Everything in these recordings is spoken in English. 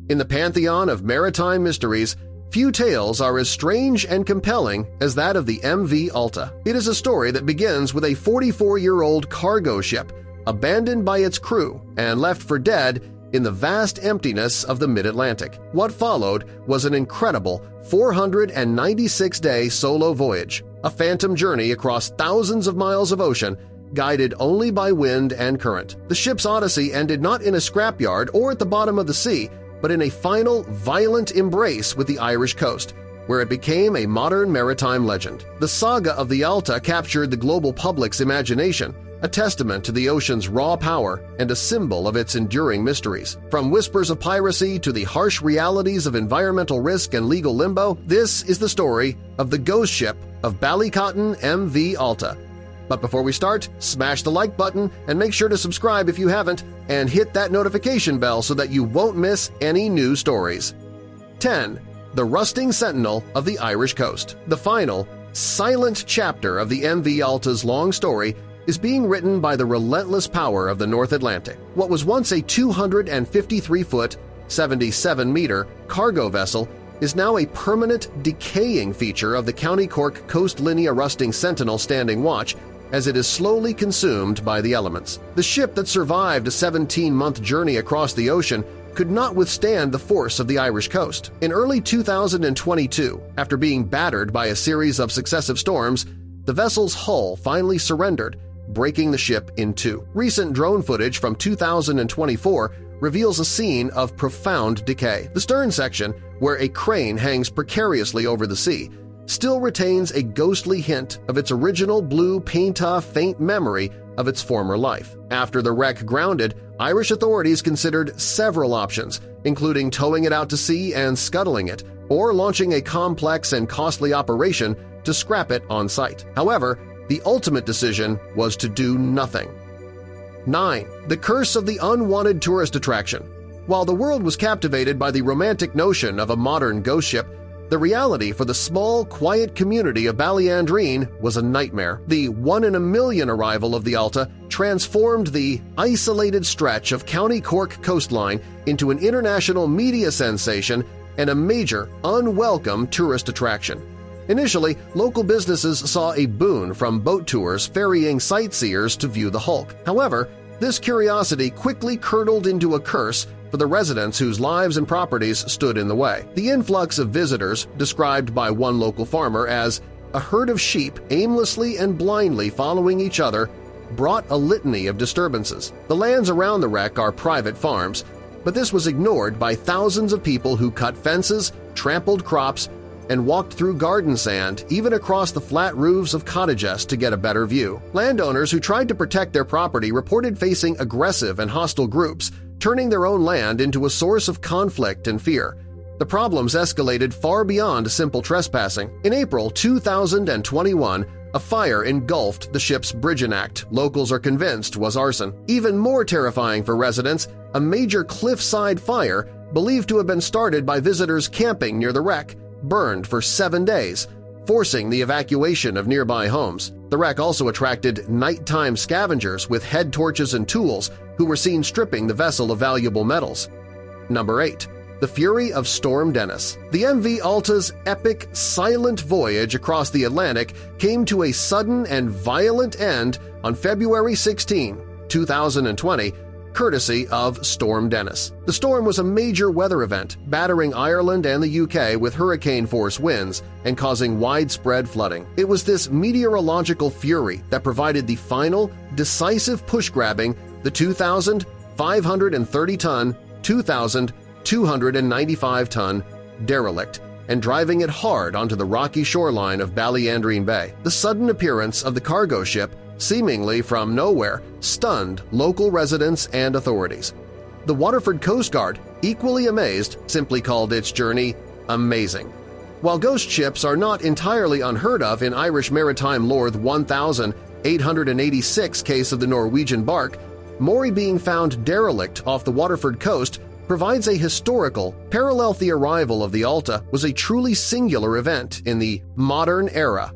In the pantheon of maritime mysteries, few tales are as strange and compelling as that of the MV Alta. It is a story that begins with a 44-year-old cargo ship abandoned by its crew and left for dead in the vast emptiness of the mid-Atlantic. What followed was an incredible 496-day solo voyage, a phantom journey across thousands of miles of ocean guided only by wind and current. The ship's odyssey ended not in a scrapyard or at the bottom of the sea, but in a final, violent embrace with the Irish coast, where it became a modern maritime legend. The saga of the Alta captured the global public's imagination, a testament to the ocean's raw power and a symbol of its enduring mysteries. From whispers of piracy to the harsh realities of environmental risk and legal limbo, this is the story of the ghost ship of Ballycotton MV Alta. But before we start, smash the like button and make sure to subscribe if you haven't, and hit that notification bell so that you won't miss any new stories. 10. The Rusting Sentinel of the Irish Coast. The final, silent chapter of the MV Alta's long story is being written by the relentless power of the North Atlantic. What was once a 253-foot, 77-meter cargo vessel is now a permanent, decaying feature of the County Cork Coast Linea Rusting Sentinel standing watch as it is slowly consumed by the elements. The ship that survived a 17-month journey across the ocean could not withstand the force of the Irish coast. In early 2022, after being battered by a series of successive storms, the vessel's hull finally surrendered, breaking the ship in two. Recent drone footage from 2024 reveals a scene of profound decay. The stern section, where a crane hangs precariously over the sea, still retains a ghostly hint of its original blue paint-off faint memory of its former life. After the wreck grounded, Irish authorities considered several options, including towing it out to sea and scuttling it, or launching a complex and costly operation to scrap it on site. However, the ultimate decision was to do nothing. 9. The Curse of the Unwanted Tourist Attraction. While the world was captivated by the romantic notion of a modern ghost ship, the reality for the small, quiet community of Ballyandreen was a nightmare. The one-in-a-million arrival of the Alta transformed the isolated stretch of County Cork coastline into an international media sensation and a major, unwelcome tourist attraction. Initially, local businesses saw a boon from boat tours ferrying sightseers to view the hulk. However, this curiosity quickly curdled into a curse for the residents whose lives and properties stood in the way. The influx of visitors, described by one local farmer as a herd of sheep aimlessly and blindly following each other, brought a litany of disturbances. The lands around the wreck are private farms, but this was ignored by thousands of people who cut fences, trampled crops, and walked through garden sand, even across the flat roofs of cottages to get a better view. Landowners who tried to protect their property reported facing aggressive and hostile groups, turning their own land into a source of conflict and fear. The problems escalated far beyond simple trespassing. In April 2021, a fire engulfed the ship's bridging act locals are convinced was arson. Even more terrifying for residents, a major cliffside fire, believed to have been started by visitors camping near the wreck, burned for 7 days, forcing the evacuation of nearby homes. The wreck also attracted nighttime scavengers with head torches and tools who were seen stripping the vessel of valuable metals. Number 8. The Fury of Storm Dennis. The MV Alta's epic, silent voyage across the Atlantic came to a sudden and violent end on February 16, 2020, courtesy of Storm Dennis. The storm was a major weather event, battering Ireland and the UK with hurricane-force winds and causing widespread flooding. It was this meteorological fury that provided the final, decisive push-grabbing the 2,530-ton, 2,295-ton derelict and driving it hard onto the rocky shoreline of Ballyandreen Bay. The sudden appearance of the cargo ship, seemingly from nowhere, stunned local residents and authorities. The Waterford Coast Guard, equally amazed, simply called its journey amazing. While ghost ships are not entirely unheard of in Irish maritime lore, the 1,886 case of the Norwegian bark, Moray being found derelict off the Waterford coast provides a historical parallel. The arrival of the Alta was a truly singular event in the modern era.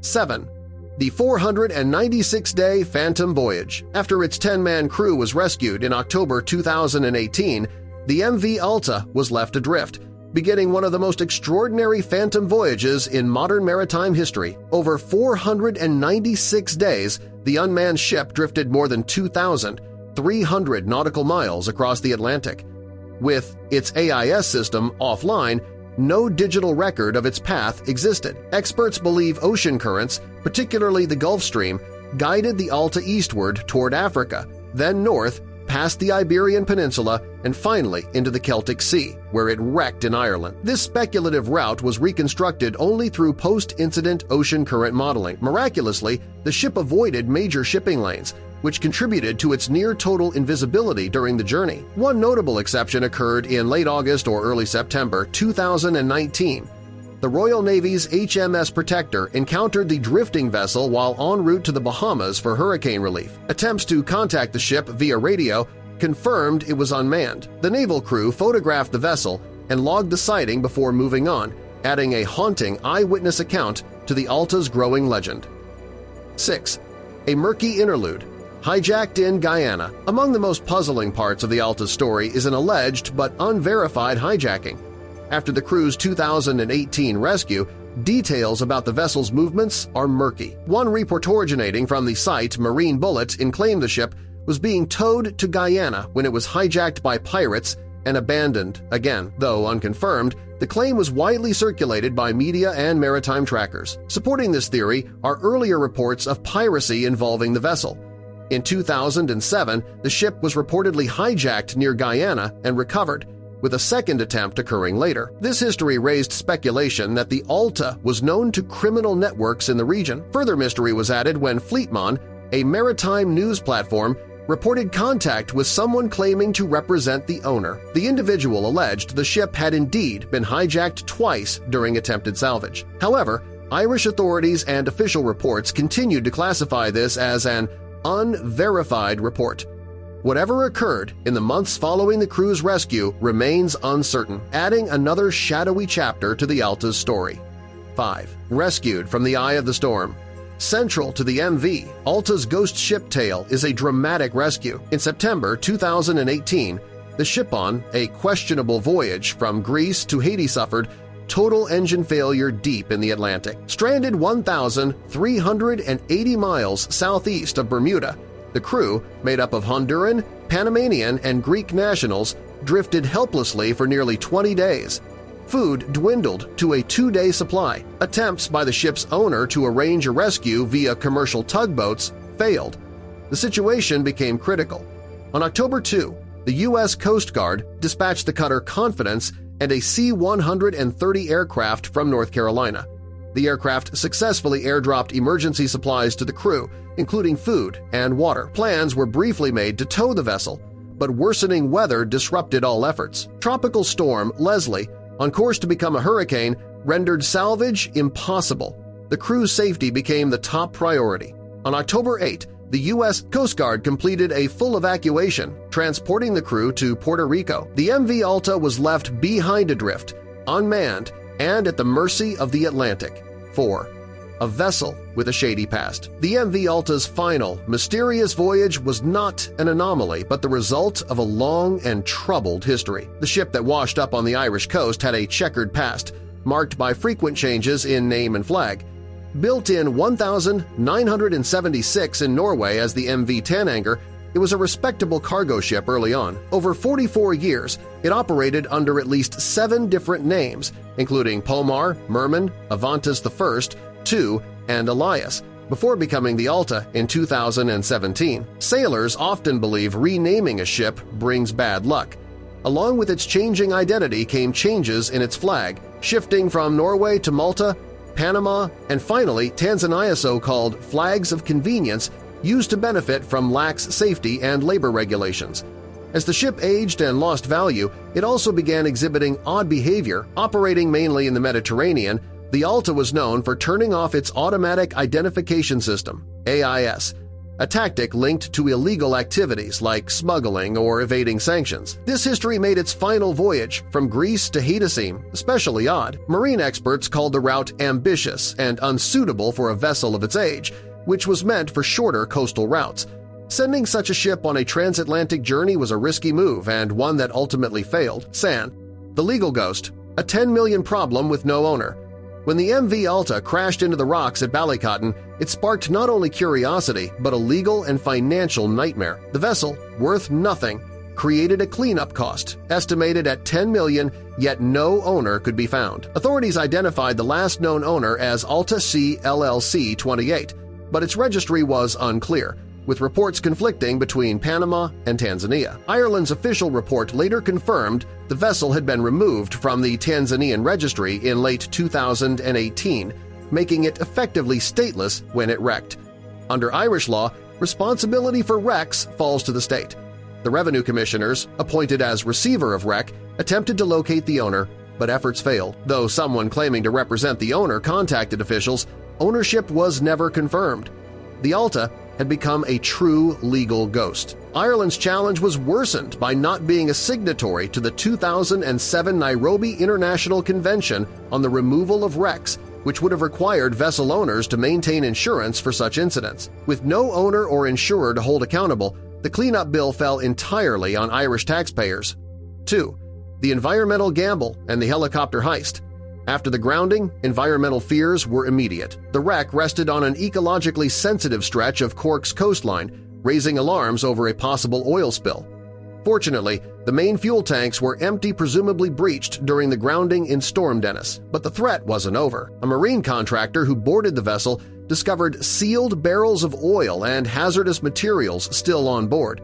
7. The 496-day Phantom Voyage. After its 10-man crew was rescued in October 2018, the MV Alta was left adrift, beginning one of the most extraordinary phantom voyages in modern maritime history. Over 496 days, the unmanned ship drifted more than 2,300 nautical miles across the Atlantic. With its AIS system offline, no digital record of its path existed. Experts believe ocean currents, particularly the Gulf Stream, guided the Alta eastward toward Africa, then north, past the Iberian Peninsula, and finally into the Celtic Sea, where it wrecked in Ireland. This speculative route was reconstructed only through post-incident ocean current modeling. Miraculously, the ship avoided major shipping lanes, which contributed to its near-total invisibility during the journey. One notable exception occurred in late August or early September 2019. The Royal Navy's HMS Protector encountered the drifting vessel while en route to the Bahamas for hurricane relief. Attempts to contact the ship via radio confirmed it was unmanned. The naval crew photographed the vessel and logged the sighting before moving on, adding a haunting eyewitness account to the Alta's growing legend. 6. A murky interlude. Hijacked in Guyana. Among the most puzzling parts of the Alta's story is an alleged but unverified hijacking. After the crew's 2018 rescue, details about the vessel's movements are murky. One report originating from the site Marine Bulletin claimed the ship was being towed to Guyana when it was hijacked by pirates and abandoned again. Though unconfirmed, the claim was widely circulated by media and maritime trackers. Supporting this theory are earlier reports of piracy involving the vessel. In 2007, the ship was reportedly hijacked near Guyana and recovered, with a second attempt occurring later. This history raised speculation that the Alta was known to criminal networks in the region. Further mystery was added when Fleetmon, a maritime news platform, reported contact with someone claiming to represent the owner. The individual alleged the ship had indeed been hijacked twice during attempted salvage. However, Irish authorities and official reports continued to classify this as an unverified report. Whatever occurred in the months following the crew's rescue remains uncertain, adding another shadowy chapter to the Alta's story. 5. Rescued from the eye of the storm. Central to the MV, Alta's ghost ship tale is a dramatic rescue. In September 2018, the ship on a questionable voyage from Greece to Haiti suffered total engine failure deep in the Atlantic. Stranded 1,380 miles southeast of Bermuda, the crew, made up of Honduran, Panamanian, and Greek nationals, drifted helplessly for nearly 20 days. Food dwindled to a 2-day supply. Attempts by the ship's owner to arrange a rescue via commercial tugboats failed. The situation became critical. On October 2, the U.S. Coast Guard dispatched the cutter Confidence and a C-130 aircraft from North Carolina. The aircraft successfully airdropped emergency supplies to the crew, including food and water. Plans were briefly made to tow the vessel, but worsening weather disrupted all efforts. Tropical storm Leslie, on course to become a hurricane, rendered salvage impossible. The crew's safety became the top priority. On October 8, the U.S. Coast Guard completed a full evacuation, transporting the crew to Puerto Rico. The MV Alta was left behind adrift, unmanned, and at the mercy of the Atlantic. 4. A vessel with a shady past. The MV Alta's final, mysterious voyage was not an anomaly but the result of a long and troubled history. The ship that washed up on the Irish coast had a checkered past, marked by frequent changes in name and flag. Built in 1976 in Norway as the MV Tananger, it was a respectable cargo ship early on. Over 44 years, it operated under at least 7 different names, including Pomar, Merman, Avantis I, II, and Elias, before becoming the Alta in 2017. Sailors often believe renaming a ship brings bad luck. Along with its changing identity came changes in its flag, shifting from Norway to Malta, Panama, and finally Tanzania, so-called flags of convenience used to benefit from lax safety and labor regulations. As the ship aged and lost value, it also began exhibiting odd behavior. Operating mainly in the Mediterranean, the Alta was known for turning off its Automatic Identification System, AIS, a tactic linked to illegal activities like smuggling or evading sanctions. This history made its final voyage from Greece to Haiti seem especially odd. Marine experts called the route ambitious and unsuitable for a vessel of its age, which was meant for shorter coastal routes. Sending such a ship on a transatlantic journey was a risky move and one that ultimately failed. San. The legal ghost. A $10 million problem with no owner. When the MV Alta crashed into the rocks at Ballycotton, it sparked not only curiosity but a legal and financial nightmare. The vessel, worth nothing, created a cleanup cost, estimated at $10 million, yet no owner could be found. Authorities identified the last known owner as Alta C LLC 28, but its registry was unclear, with reports conflicting between Panama and Tanzania. Ireland's official report later confirmed the vessel had been removed from the Tanzanian registry in late 2018, making it effectively stateless when it wrecked. Under Irish law, responsibility for wrecks falls to the state. The revenue commissioners, appointed as receiver of wreck, attempted to locate the owner, but efforts failed. Though someone claiming to represent the owner contacted officials, ownership was never confirmed. The Alta had become a true legal ghost. Ireland's challenge was worsened by not being a signatory to the 2007 Nairobi International Convention on the Removal of Wrecks, which would have required vessel owners to maintain insurance for such incidents. With no owner or insurer to hold accountable, the cleanup bill fell entirely on Irish taxpayers. 2. The environmental gamble and the helicopter heist. After the grounding, environmental fears were immediate. The wreck rested on an ecologically sensitive stretch of Cork's coastline, raising alarms over a possible oil spill. Fortunately, the main fuel tanks were empty, presumably breached during the grounding in Storm Dennis. But the threat wasn't over. A marine contractor who boarded the vessel discovered sealed barrels of oil and hazardous materials still on board.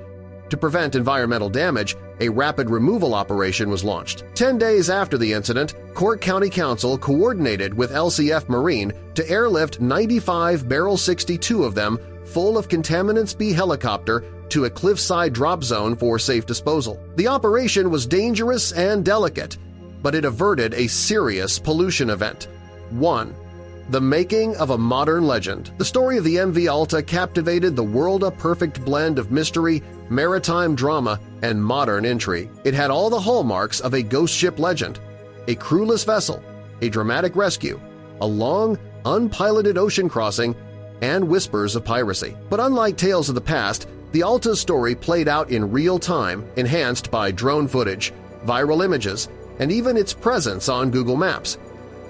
To prevent environmental damage, a rapid removal operation was launched. 10 days after the incident, Cork County Council coordinated with LCF Marine to airlift 95 Barrel 62 of them full of Contaminants B helicopter to a cliffside drop zone for safe disposal. The operation was dangerous and delicate, but it averted a serious pollution event. 1. The making of a modern legend. The story of the MV Alta captivated the world, a perfect blend of mystery, maritime drama, and modern intrigue. It had all the hallmarks of a ghost ship legend: a crewless vessel, a dramatic rescue, a long, unpiloted ocean crossing, and whispers of piracy. But unlike tales of the past, the Alta's story played out in real time, enhanced by drone footage, viral images, and even its presence on Google Maps.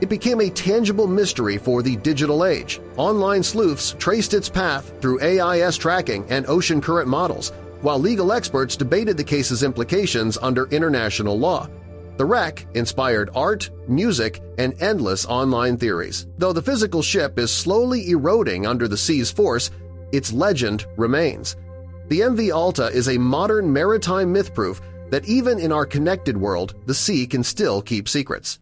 It became a tangible mystery for the digital age. Online sleuths traced its path through AIS tracking and ocean current models, while legal experts debated the case's implications under international law. The wreck inspired art, music, and endless online theories. Though the physical ship is slowly eroding under the sea's force, its legend remains. The MV Alta is a modern maritime myth proof that even in our connected world, the sea can still keep secrets.